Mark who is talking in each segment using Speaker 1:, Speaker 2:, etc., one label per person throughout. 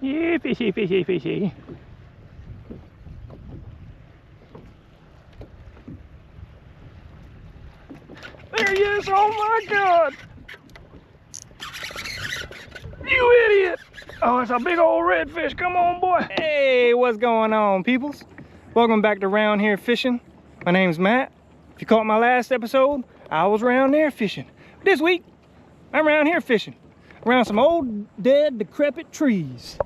Speaker 1: Yeah, fishy, fishy, fishy. There he is, oh my God. You idiot. Oh, it's a big old redfish, come on boy. Hey, what's going on peoples? Welcome back to Round Here Fishing. My name's Matt. If you caught my last episode, I was round there fishing. This week, I'm around here fishing. Around some old, dead, decrepit trees.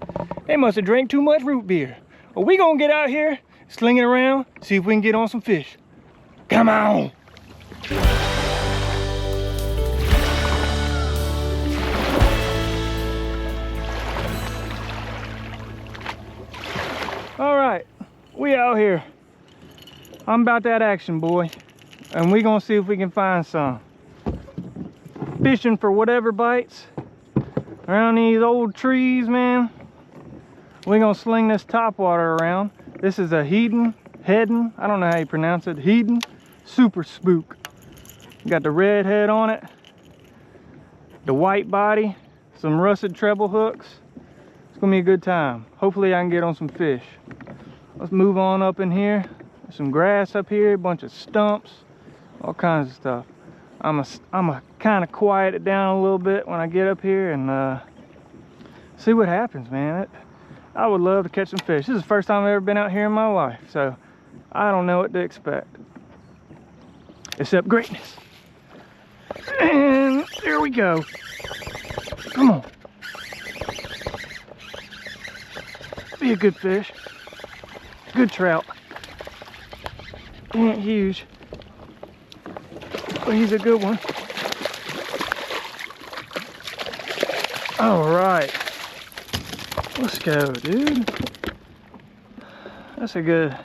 Speaker 1: They must have drank too much root beer. Well, we gonna get out here, sling it around, see if we can get on some fish. Come on. All right, we out here. I'm about that action, boy. And we gonna see if we can find some. Fishing for whatever bites. Around these old trees, man. We gonna sling this topwater around. This is a Hedon, I don't know how you pronounce it, Hedon Super Spook. Got the red head on it, the white body, some russet treble hooks. It's gonna be a good time. Hopefully I can get on some fish. Let's move on up in here. There's some grass up here, a bunch of stumps, all kinds of stuff. I'ma kind of quiet it down a little bit when I get up here and see what happens, man. I would love to catch some fish. This is the first time I've ever been out here in my life, so I don't know what to expect, except greatness. And there we go. Come on. Be a good fish. Good trout. He ain't huge, but he's a good one. All right, let's go, dude. That's a good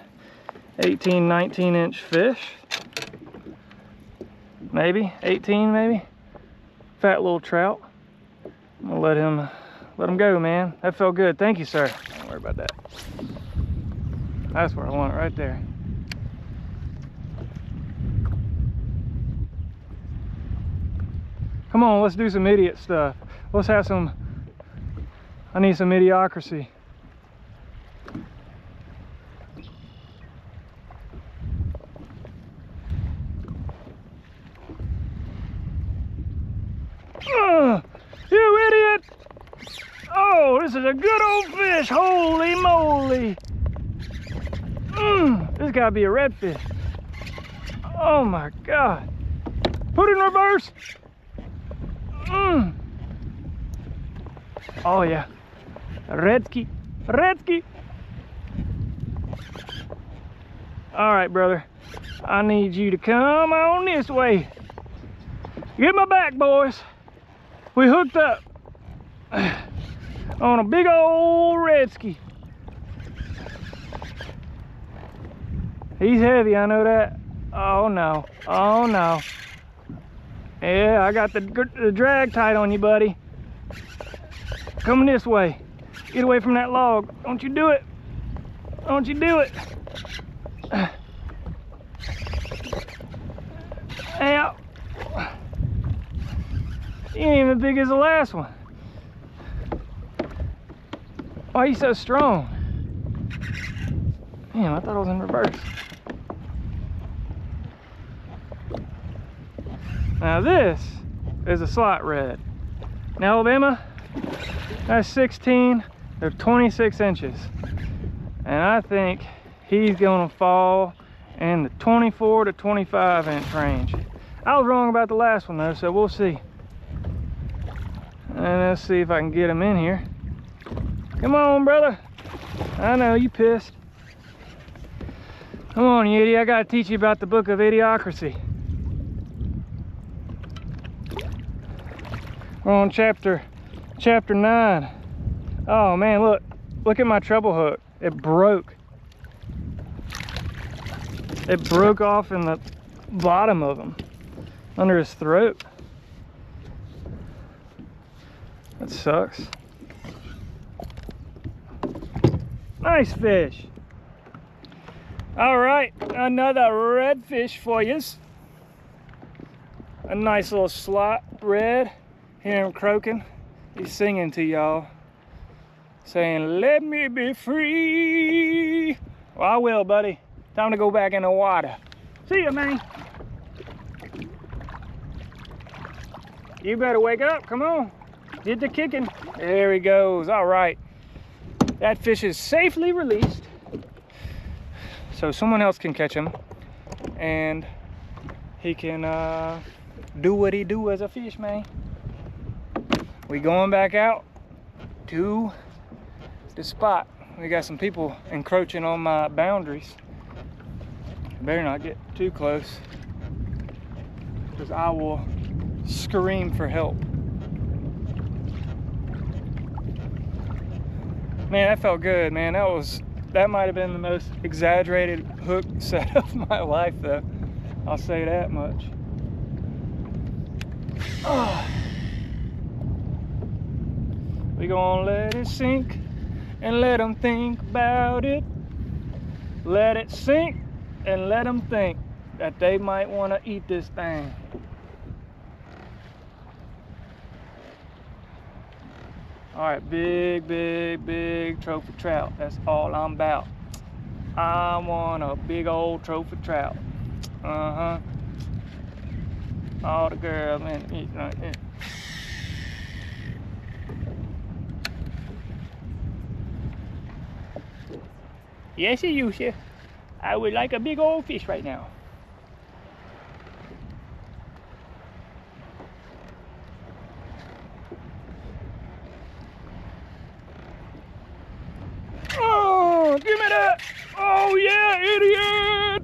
Speaker 1: 18, 19 inch fish. Maybe 18, maybe. Fat little trout. I'm gonna let him go, man. That felt good. Thank you, sir. Don't worry about that. That's where I want it, right there. Come on, let's do some idiot stuff. Let's have some, I need some idiocracy. You idiot! Oh, this is a good old fish, holy moly. This gotta be a redfish. Oh my God. Put it in reverse. Oh yeah, Redski. All right, brother, I need you to come on this way. Get my back, boys. We hooked up on a big old Redski. He's heavy, I know that. Oh no, oh no. Yeah, I got the drag tight on you, buddy. Coming this way. Get away from that log. Don't you do it. Don't you do it. Ow. He ain't even as big as the last one. Why are you so strong? Damn, I thought I was in reverse. Now this is a slot red. In Alabama, that's 16, they're 26 inches. And I think he's gonna fall in the 24 to 25 inch range. I was wrong about the last one though, so we'll see. And let's see if I can get him in here. Come on, brother. I know, you pissed. Come on, you idiot, I gotta teach you about the book of idiocracy. We're on chapter 9. Oh man, look at my treble hook. It broke. It broke off in the bottom of him, under his throat. That sucks. Nice fish. All right, another redfish for yous. A nice little slot red. Hear him croaking. He's singing to y'all. saying, let me be free. Well, I will, buddy. Time to go back in the water. See ya, man. You better wake up, come on. Get the kicking. There he goes, all right. That fish is safely released. So someone else can catch him and he can do what he do as a fish, man. We going back out to the spot. We got some people encroaching on my boundaries. Better not get too close because I will scream for help. Man, that felt good, man. That might have been the most exaggerated hook set of my life, though. I'll say that much. Oh. We gonna let it sink and let them think about it. Let it sink and let them think that they might want to eat this thing. All right, big, big, big trophy trout. That's all I'm about. I want a big old trophy trout. Uh-huh. All the girls, man, eat right there. Yes, you, sir. I would like a big old fish right now. Oh, give me that! Oh yeah, idiot!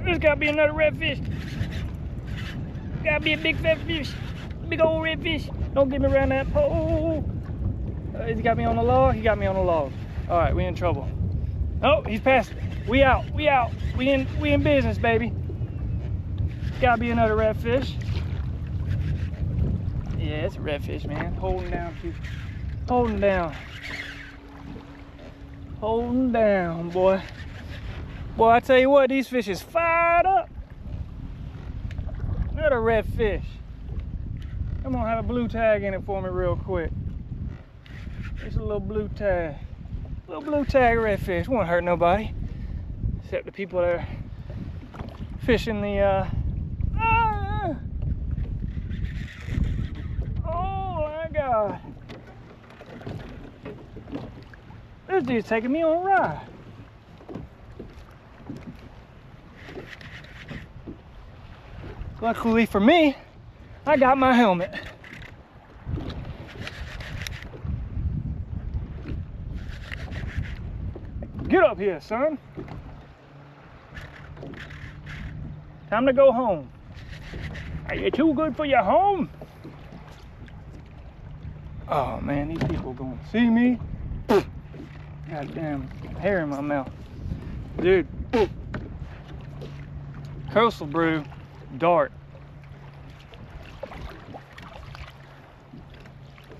Speaker 1: There's gotta be another redfish. Gotta be a big fat fish. Big old redfish. Don't get me around that pole. Has he got me on the log? He got me on the log. All right, we in trouble. Oh, he's past it. We out, we out. We in business, baby. Gotta be another redfish. Yeah, it's a redfish, man. Holding down, too. Holding down. Holding down, boy. Boy, I tell you what, these fish is fired up. Another redfish. I'm gonna have a blue tag in it for me real quick. It's a little blue tag. Little blue tag redfish. Won't hurt nobody. Except the people that are fishing the oh my God. This dude's taking me on a ride. Luckily for me, I got my helmet. Get up here, son. Time to go home. Are you too good for your home? Oh man, these people gonna see me. Goddamn hair in my mouth. Dude. Coastal Brew Dart.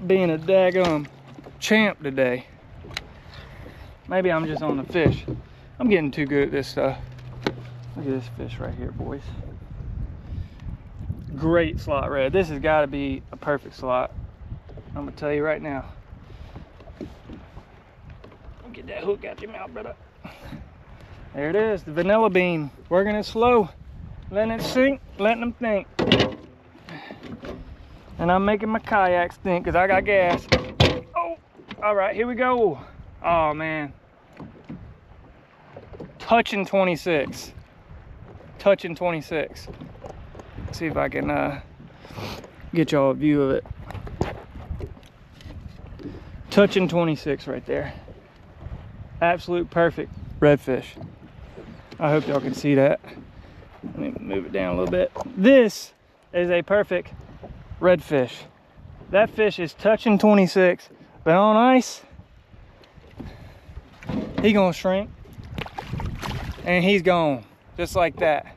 Speaker 1: Being a daggum champ today. Maybe I'm just on the fish. I'm getting too good at this stuff. Look at this fish right here, boys. Great slot red. This has got to be a perfect slot. I'm gonna tell you right now. Get that hook out your mouth, brother. There it is, the vanilla bean. Working it slow, letting it sink, letting them think. And I'm making my kayaks think because I got gas. Oh, all right, here we go. Oh man. Touching 26. Touching 26. Let's see if I can get y'all a view of it. Touching 26 right there. Absolute perfect redfish. I hope y'all can see that. Let me move it down a little bit. This is a perfect redfish. That fish is touching 26, but on ice, he gonna shrink. And he's gone, just like that.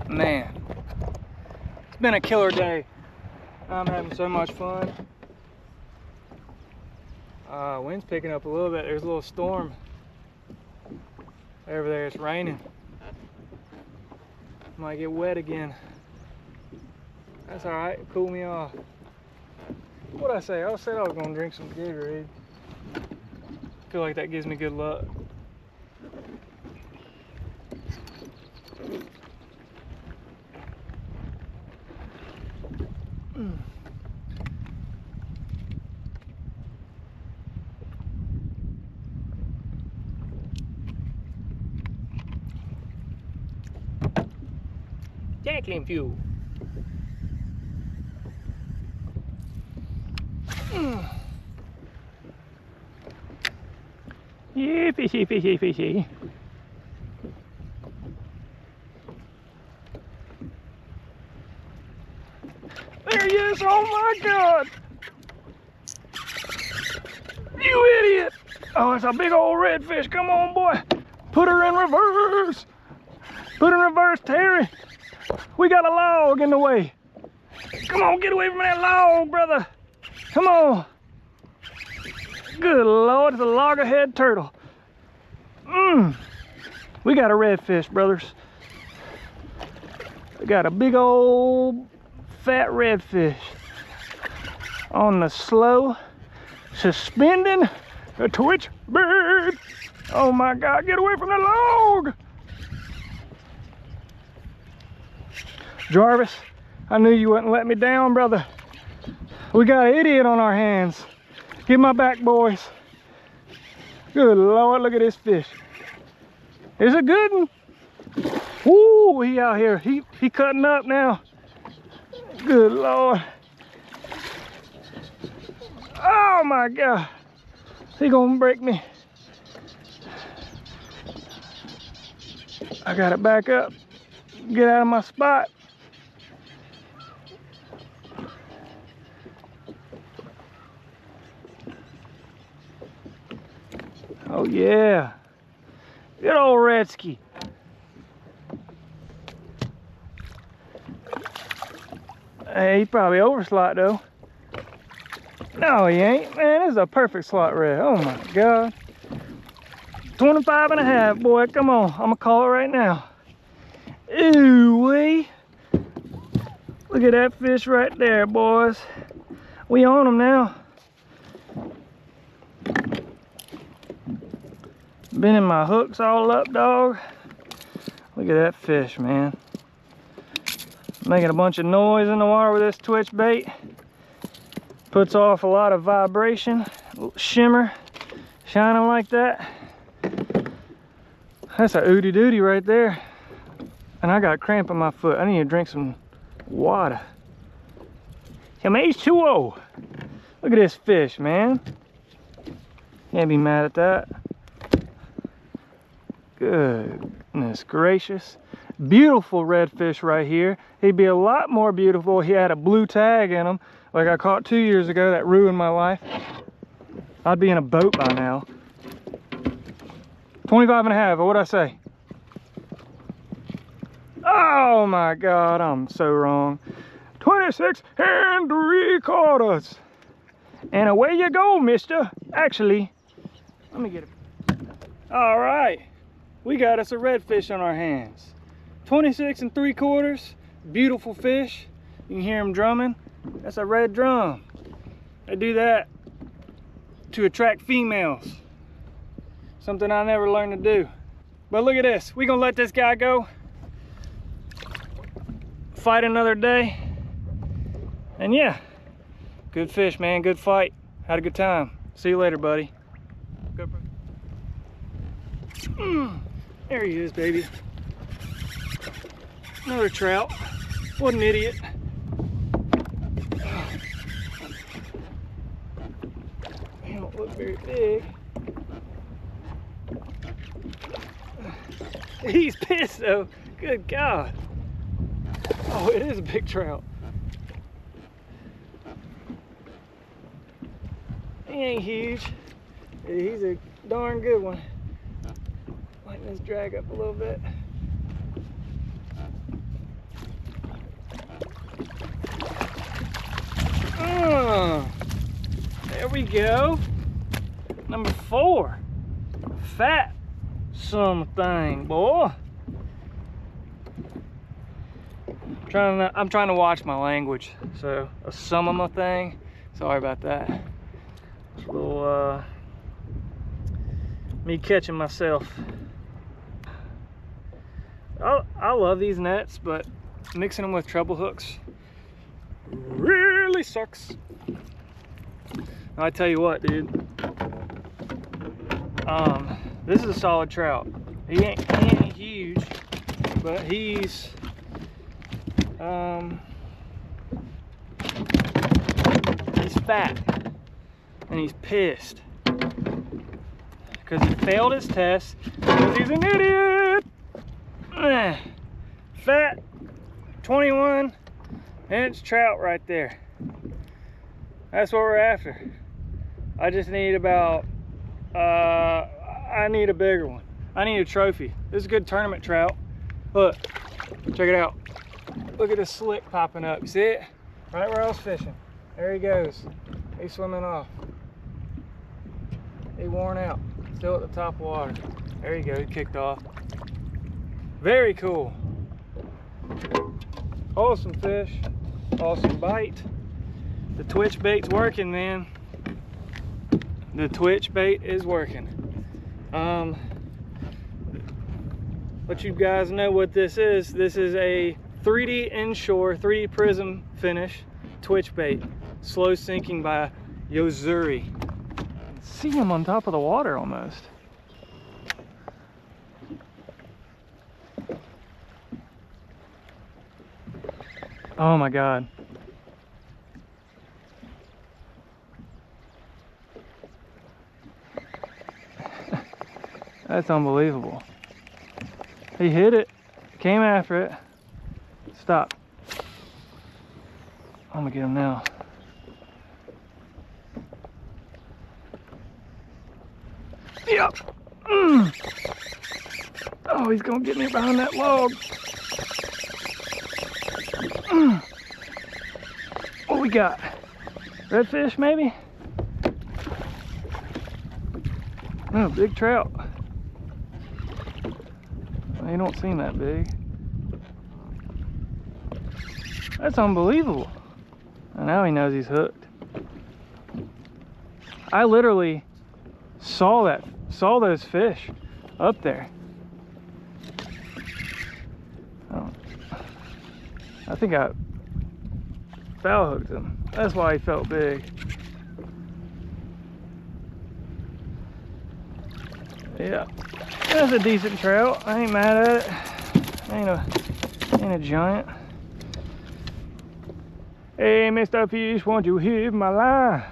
Speaker 1: Man, it's been a killer day. I'm having so much fun. Wind's picking up a little bit. There's a little storm over there. It's raining. Might get wet again. That's all right. Cool me off. What'd I say? I said I was gonna drink some Gatorade. Feel like that gives me good luck. Tackling fuel. Yeah, fishy, fishy, fishy. There he is, oh my God. You idiot. Oh, it's a big old redfish, come on boy. Put her in reverse. Put her in reverse, Terry. We got a log in the way. Come on, get away from that log, brother. Come on. Good Lord, it's a loggerhead turtle. We got a redfish, brothers. We got a big old fat redfish on the slow suspending a twitch bird. Oh my God, get away from the log. Jarvis, I knew you wouldn't let me down, brother. We got an idiot on our hands. Get my back, boys. Good Lord, look at this fish. It's a good one. Woo, he out here. He cutting up now. Good Lord. Oh my God. He gonna break me. I gotta back up. Get out of my spot. Oh yeah, good old Redsky. Hey, he probably overslot though. No, he ain't, man. This is a perfect slot red. Oh my God. 25 and a half, boy. Come on, I'm gonna call it right now. Ooh-wee. Look at that fish right there, boys. We on them now. Bending my hooks all up, dog. Look at that fish, man. Making a bunch of noise in the water with this twitch bait. Puts off a lot of vibration, shimmer, shining like that. That's a ooty dooty right there. And I got cramp in my foot. I need to drink some water. Some H2O. Look at this fish, man. Can't be mad at that. Goodness gracious. Beautiful redfish right here. He'd be a lot more beautiful if he had a blue tag in him, like I caught 2 years ago that ruined my life. I'd be in a boat by now. 25 and a half, what'd I say? Oh my God, I'm so wrong. 26 3/4. And away you go, mister. Actually, let me get it. All right. We got us a redfish on our hands. 26 3/4, beautiful fish. You can hear him drumming. That's a red drum. They do that to attract females. Something I never learned to do. But look at this. We're gonna let this guy go. Fight another day. And yeah, good fish, man, good fight. Had a good time. See you later, buddy. Good, bro. There he is, baby. Another trout. What an idiot. They don't look very big. He's pissed though. Good God. Oh, it is a big trout. He ain't huge. He's a darn good one. Lighten this drag up a little bit. There we go. Number 4. Fat something, boy. I'm trying to watch my language. So a thing. Sorry about that. It's a little me catching myself. I love these nets, but mixing them with treble hooks really sucks. I tell you what, dude. This is a solid trout. He ain't huge, but he's fat, and he's pissed because he failed his test because he's an idiot. Fat 21-inch trout right there. That's what we're after. I just need about I need a bigger one. I need a trophy. This is a good tournament trout. Look, check it out. Look at this slick popping up. You see it? Right where I was fishing. There he goes. He's swimming off. He worn out. Still at the top of water. There you go. He kicked off. Very cool. Awesome fish. Awesome bite. The twitch bait's working, man. The twitch bait is working. Let you guys know what this is. This is a 3D inshore, 3D prism finish twitch bait. Slow sinking by Yo-zuri. See him on top of the water almost. Oh my God. That's unbelievable. He hit it, came after it. Stop. I'm gonna get him now. Yep. Oh, he's gonna get me behind that log. What we got? Redfish, maybe? No, big trout. He don't seem that big. That's unbelievable. And now he knows he's hooked. I literally saw those fish up there. I think I foul hooked him. That's why he felt big. Yeah, that's a decent trout. I ain't mad at it. Ain't a giant. Hey, Mr. Fish, won't you hit my line?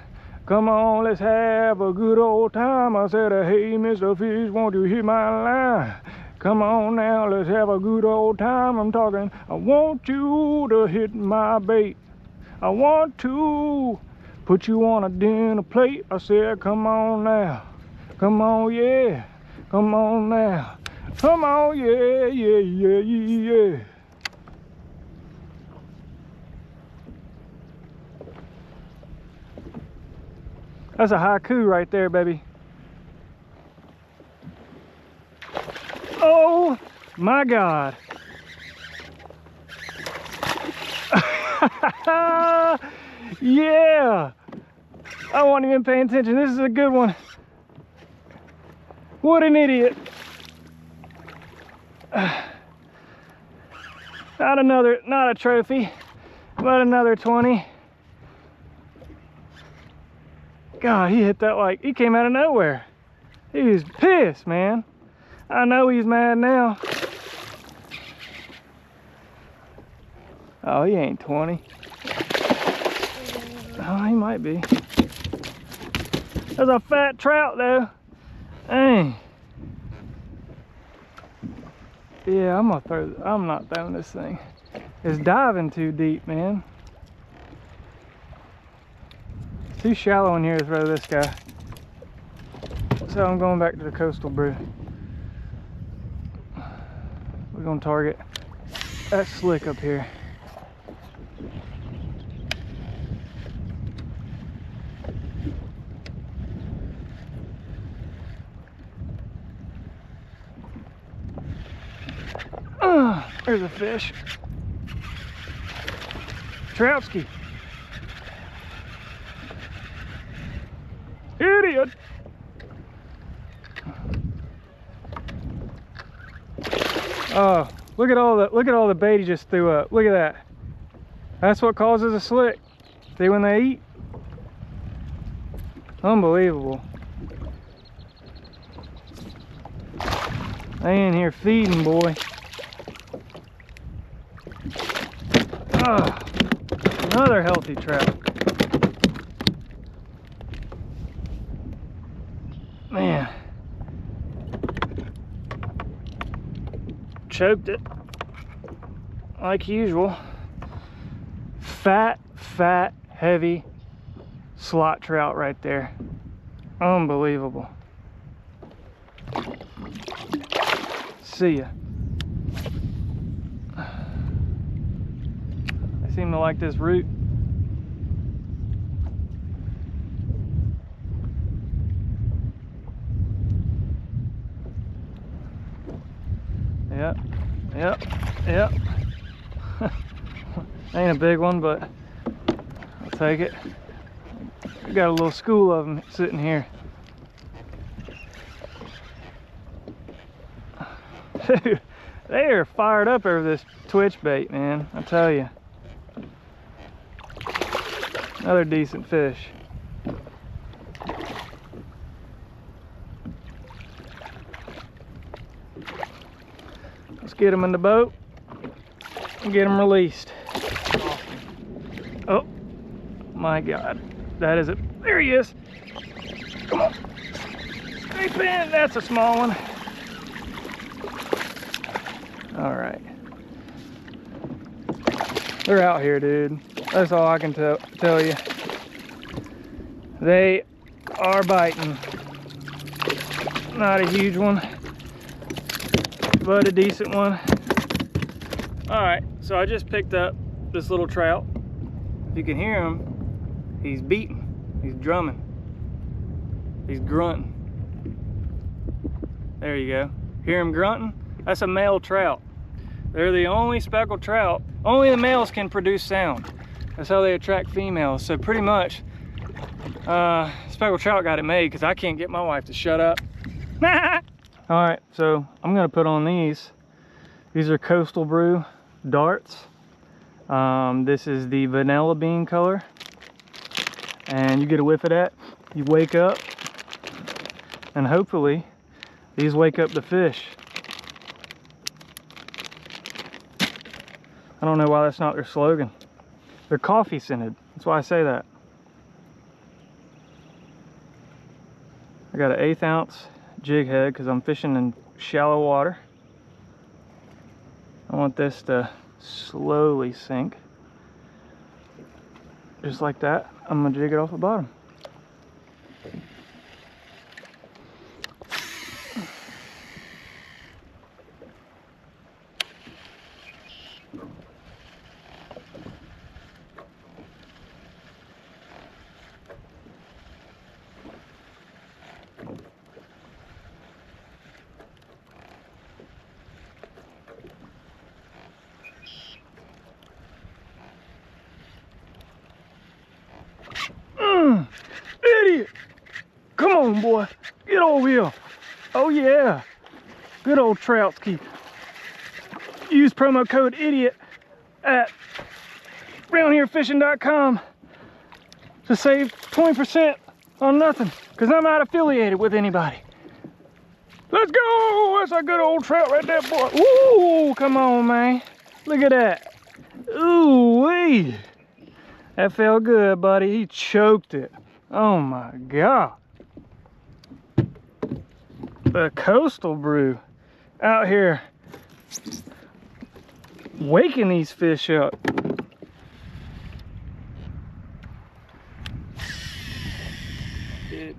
Speaker 1: Come on, let's have a good old time. I said, hey, Mr. Fish, won't you hit my line? Come on now, let's have a good old time. I'm talking, I want you to hit my bait. I want to put you on a dinner plate. I said, come on now. Come on, yeah. Come on now. Come on, yeah, yeah, yeah, yeah. That's a haiku right there, baby. Oh my God. Yeah. I wasn't even paying attention. This is a good one. What an idiot. Not a trophy, but another 20. God, he hit that like, he came out of nowhere. He was pissed, man. I know he's mad now. Oh, he ain't 20. Oh, he might be. There's a fat trout though. Dang. Yeah, I'm not throwing this thing. It's diving too deep, man. It's too shallow in here to throw this guy. So I'm going back to the Coastal Brew. We're gonna target that slick up here. There's a fish. Troutski. red. Oh, look at all the bait he just threw up. Look at that. That's what causes a slick. See when they eat? Unbelievable. They in here feeding, boy. Oh, another healthy trout. Man. Choked it like usual. Fat, heavy slot trout right there. Unbelievable. See ya. They seem to like this root. Yep. Ain't a big one, but I'll take it. We got a little school of them sitting here. Dude, they are fired up over this twitch bait, man. I tell you. Another decent fish. Let's get them in the boat and get them released. Oh my God, that is it. There he is. Come on. Scrape in. That's a small one. All right. They're out here, dude. That's all I can tell you. They are biting. Not a huge one, but a decent one. All right, so I just picked up this little trout. If you can hear him, he's beating, he's drumming, he's grunting. There you go. Hear him grunting? That's a male trout. They're the only speckled trout. Only the males can produce sound. That's how they attract females. So pretty much, speckled trout got it made because I can't get my wife to shut up. All right, so I'm gonna put on these. These are Coastal Brew darts. This is the vanilla bean color. And you get a whiff of that, you wake up, and hopefully these wake up the fish. I don't know why that's not their slogan. They're coffee scented, that's why I say that. I got an 1/8 ounce jig head because I'm fishing in shallow water. I want this to slowly sink. Just like that, I'm gonna jig it off the bottom. Idiot! Come on, boy. Get over here. Oh, yeah. Good old Troutski. Use promo code IDIOT at roundherefishing.com to save 20% on nothing, because I'm not affiliated with anybody. Let's go! That's a good old trout right there, boy. Ooh, come on, man. Look at that. Ooh-wee. That felt good, buddy. He choked it. Oh my God. The Coastal Brew out here waking these fish up.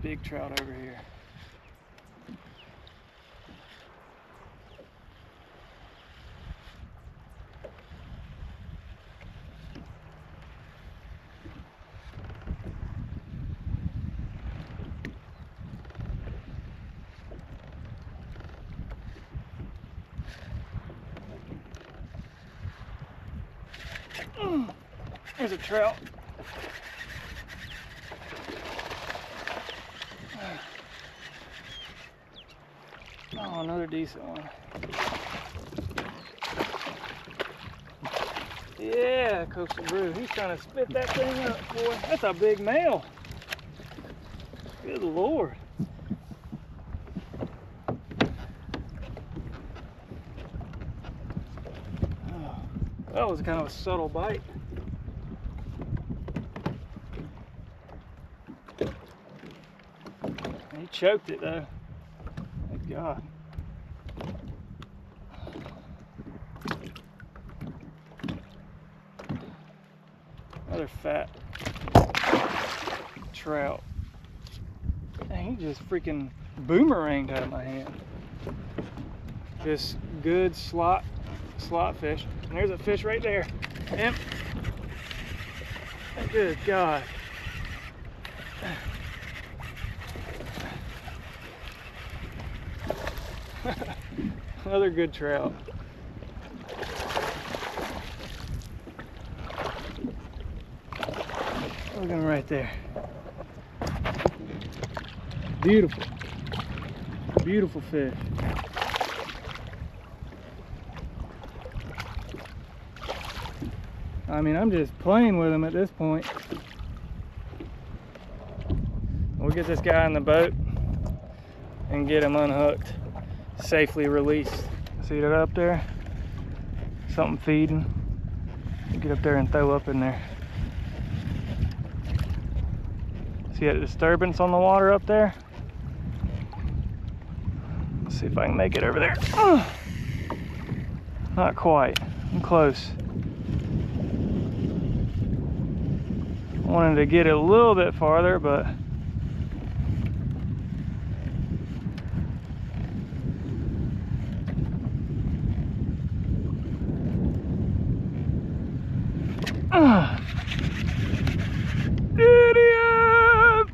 Speaker 1: Big trout over here. There's a trout. Oh, another decent one. Yeah, Coastal Brew. He's trying to spit that thing up, boy. That's a big male. Good Lord. Oh, that was kind of a subtle bite. He choked it though. Thank God. Another fat trout. Dang, he just freaking boomeranged out of my hand. Just good slot fish. And there's a fish right there. Yep. Good God. Another good trout. Look at him right there. Beautiful. Beautiful fish. I mean, I'm just playing with him at this point. We'll get this guy in the boat and get him unhooked, safely released. See that up there? Something feeding. Get up there and throw up in there. See that disturbance on the water up there? Let's see if I can make it over there. Not quite. I'm close. Wanted to get it a little bit farther, but idiot!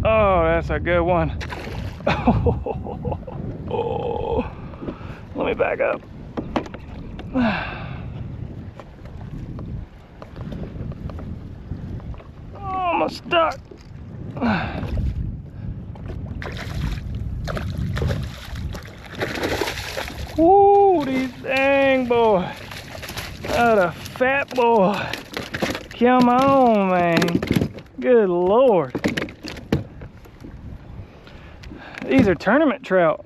Speaker 1: Oh, that's a good one. Oh, let me back up. Almost stuck. Woo, these dang boy. That a fat boy. Come on, man. Good Lord. These are tournament trout.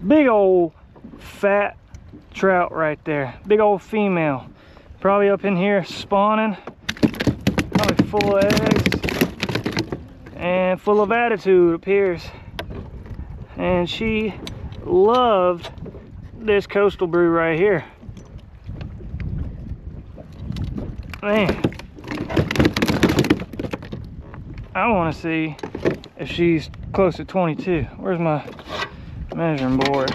Speaker 1: Big old fat trout right there. Big old female. Probably up in here spawning. Probably full of eggs. And full of attitude, appears. And she loved this Coastal Brew right here. Man. I want to see if she's close to 22. Where's my measuring board?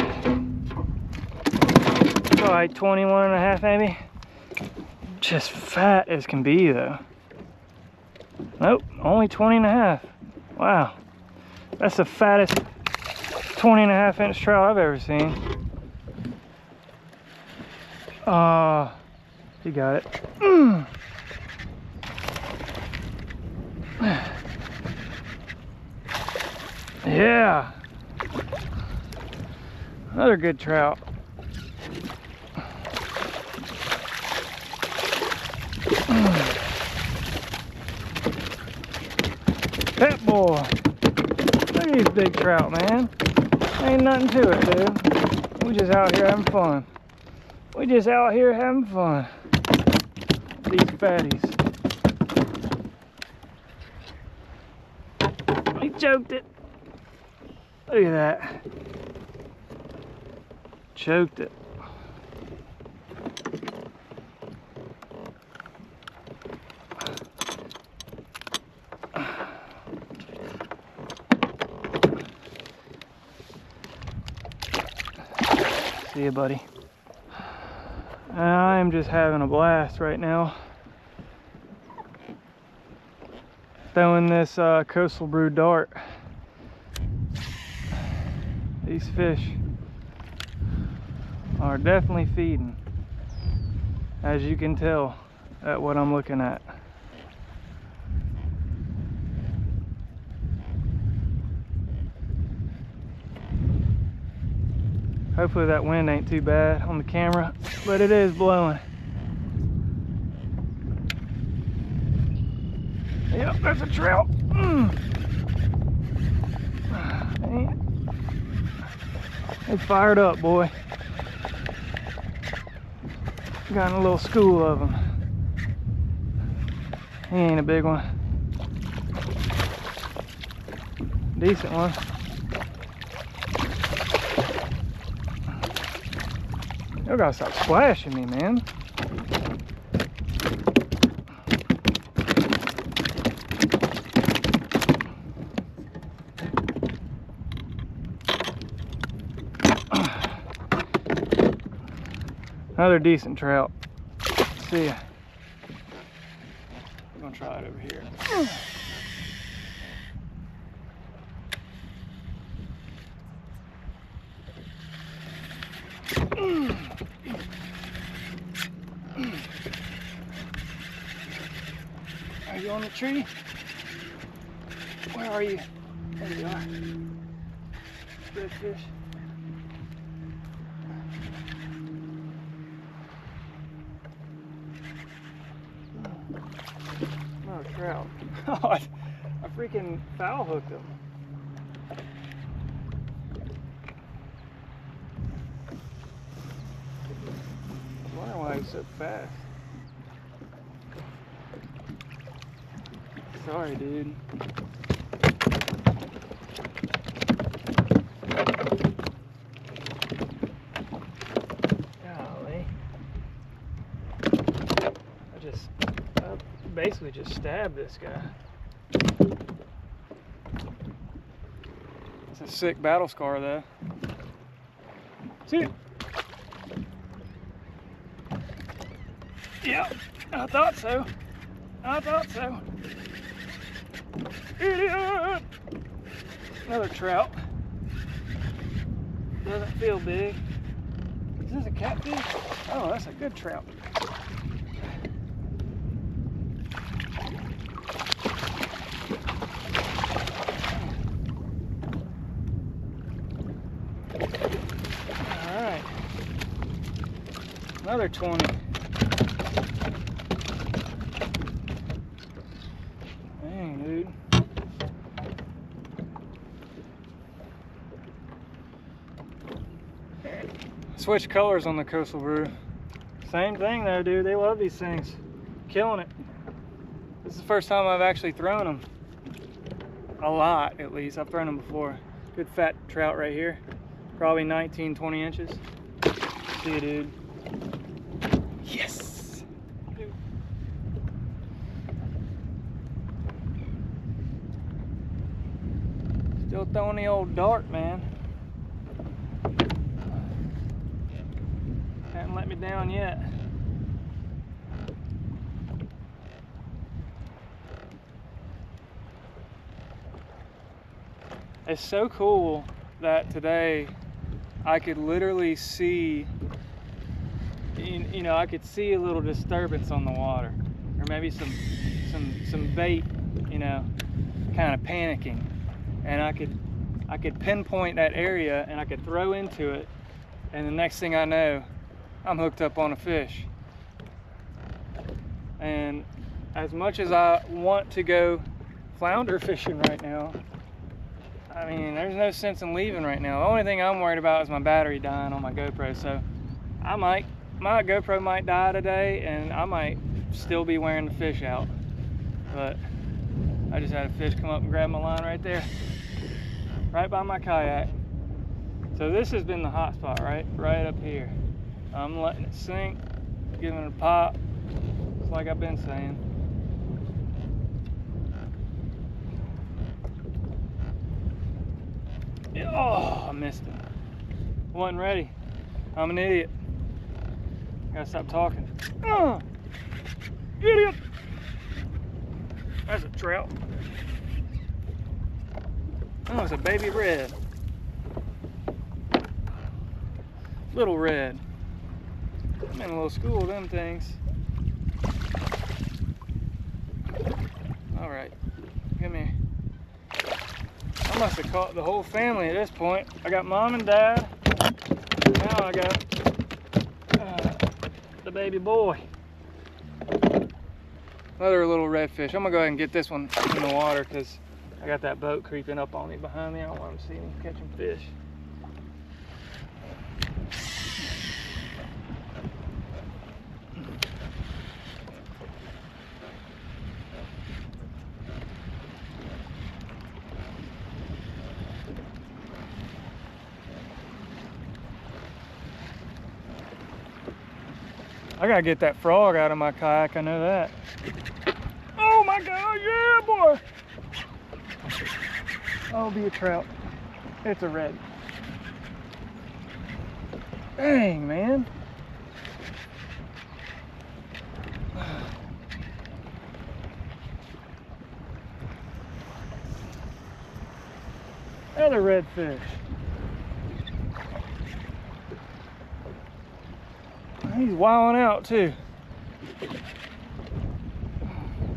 Speaker 1: Probably 21 and a half maybe. Just fat as can be though. Nope, only 20 and a half. Wow. That's the fattest 20 and a half inch trout I've ever seen. You got it. Yeah. Another good trout. Pet boy. Look at these big trout, man. Ain't nothing to it, dude. We just out here having fun. We just out here having fun. These fatties. He choked it. Look at that. Choked it. See you, buddy. I'm just having a blast right now. Throwing this Coastal Brew Dart. These fish are definitely feeding. as you can tell at what I'm looking at. Hopefully that wind ain't too bad on the camera, but it is blowing. Yep, there's a trout. It's fired up, boy. Got in a little school of them. He ain't a big one. Decent one. You gotta stop splashing me, man. Another decent trout. See ya. I'm gonna try it over here. Are you on the tree? Where are you? There you are. Redfish. Oh, trout. Oh, I freaking foul hooked him. I wonder why he's so fast. Sorry, dude. Golly. I basically just stabbed this guy. It's a sick battle scar though. See it? Yep, I thought so. I thought so. Idiot! Another trout. Doesn't feel big. Is this a catfish? Oh, that's a good trout. Alright. Another 20. Dang, dude. Switch colors on the Coastal Brew. Same thing though, dude. They love these things. Killing it. This is the first time I've actually thrown them. A lot, at least. I've thrown them before. Good fat trout right here. Probably 19, 20 inches. See you, dude. Yes! Still throwing the old dart, man. Haven't let me down yet. It's so cool that today I could literally see, you know, I could see a little disturbance on the water, or maybe some bait, you know, kind of panicking, and I could pinpoint that area and I could throw into it, and the next thing I know, I'm hooked up on a fish. And as much as I want to go flounder fishing right now, I mean, there's no sense in leaving right now. The only thing I'm worried about is my battery dying on my GoPro. So my GoPro might die today and I might still be wearing the fish out. But I just had a fish come up and grab my line right there, right by my kayak. So this has been the hot spot, right up here. I'm letting it sink, giving it a pop, just like I've been saying. Oh, I missed it. Wasn't ready. I'm an idiot. Gotta stop talking. Oh, idiot! That's a trout. Oh, it's a baby red. Little red. I'm in a little school of them things. All right, come here. I must have caught the whole family at this point. I got mom and dad. Now I got the baby boy. Another little redfish. I'm gonna go ahead and get this one in the water because I got that boat creeping up on me behind me. I don't want him to see me catching fish. I gotta get that frog out of my kayak, I know that. Oh my God, yeah boy! Oh, be a trout. It's a red. Dang, man. Another redfish. He's wilding out too.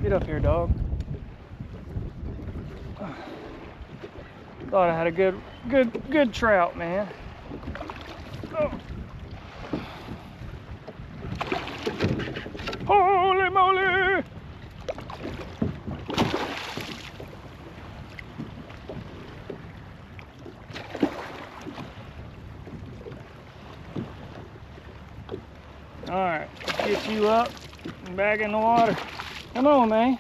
Speaker 1: Get up here, dog. Thought I had a good trout, man. Oh. Holy moly! All right, get you up and back in the water. Come on, man.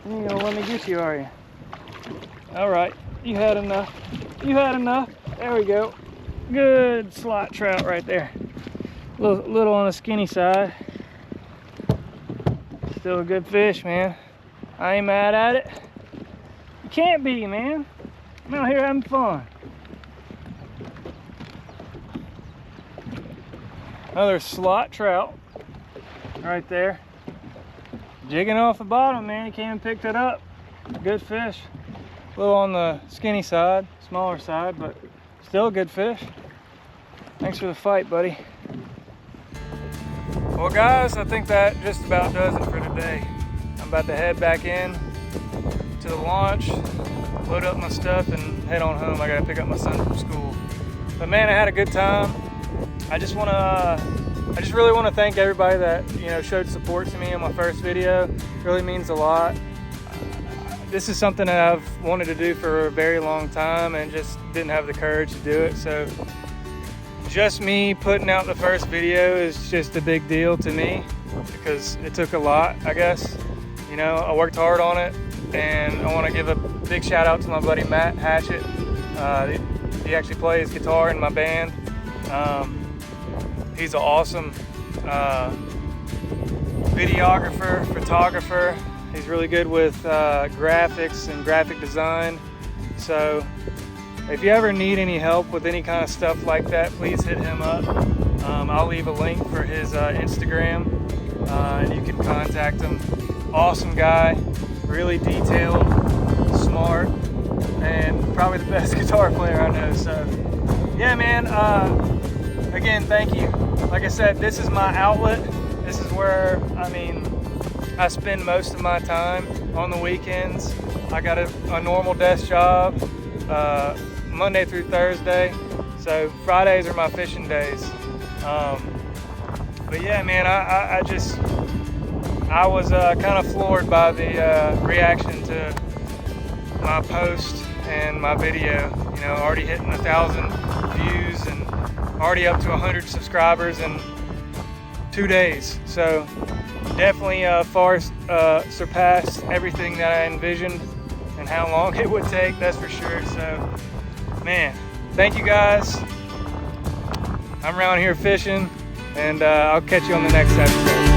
Speaker 1: You ain't gonna let me get you, are you? All right, you had enough. You had enough. There we go. Good slot trout right there. Little on the skinny side. Still a good fish, man. I ain't mad at it. You can't be, man. I'm out here having fun. Another slot trout right there. Jigging off the bottom, man. He came and picked it up. Good fish. A little on the skinny side, smaller side, but still a good fish. Thanks for the fight, buddy. Well, guys, I think that just about does it for today. I'm about to head back in to the launch, load up my stuff, and head on home. I gotta pick up my son from school. But man, I had a good time. I just really want to thank everybody that showed support to me on my first video. It really means a lot. This is something that I've wanted to do for a very long time and just didn't have the courage to do it. So just me putting out the first video is just a big deal to me because it took a lot, I guess. I worked hard on it, and I want to give a big shout out to my buddy Matt Hatchett. He actually plays guitar in my band. He's an awesome videographer, photographer. He's really good with graphics and graphic design. So if you ever need any help with any kind of stuff like that, please hit him up. I'll leave a link for his Instagram, and you can contact him. Awesome guy, really detailed, smart, and probably the best guitar player I know. So yeah, man, again, thank you. Like I said, this is my outlet. This is where, I spend most of my time on the weekends. I got a normal desk job, Monday through Thursday. So Fridays are my fishing days. But yeah, man, I was kind of floored by the reaction to my post and my video. Already hitting 1,000 views and already up to 100 subscribers in 2 days. So definitely far surpassed everything that I envisioned and how long it would take, that's for sure. So man, thank you guys. I'm around here fishing, and I'll catch you on the next episode.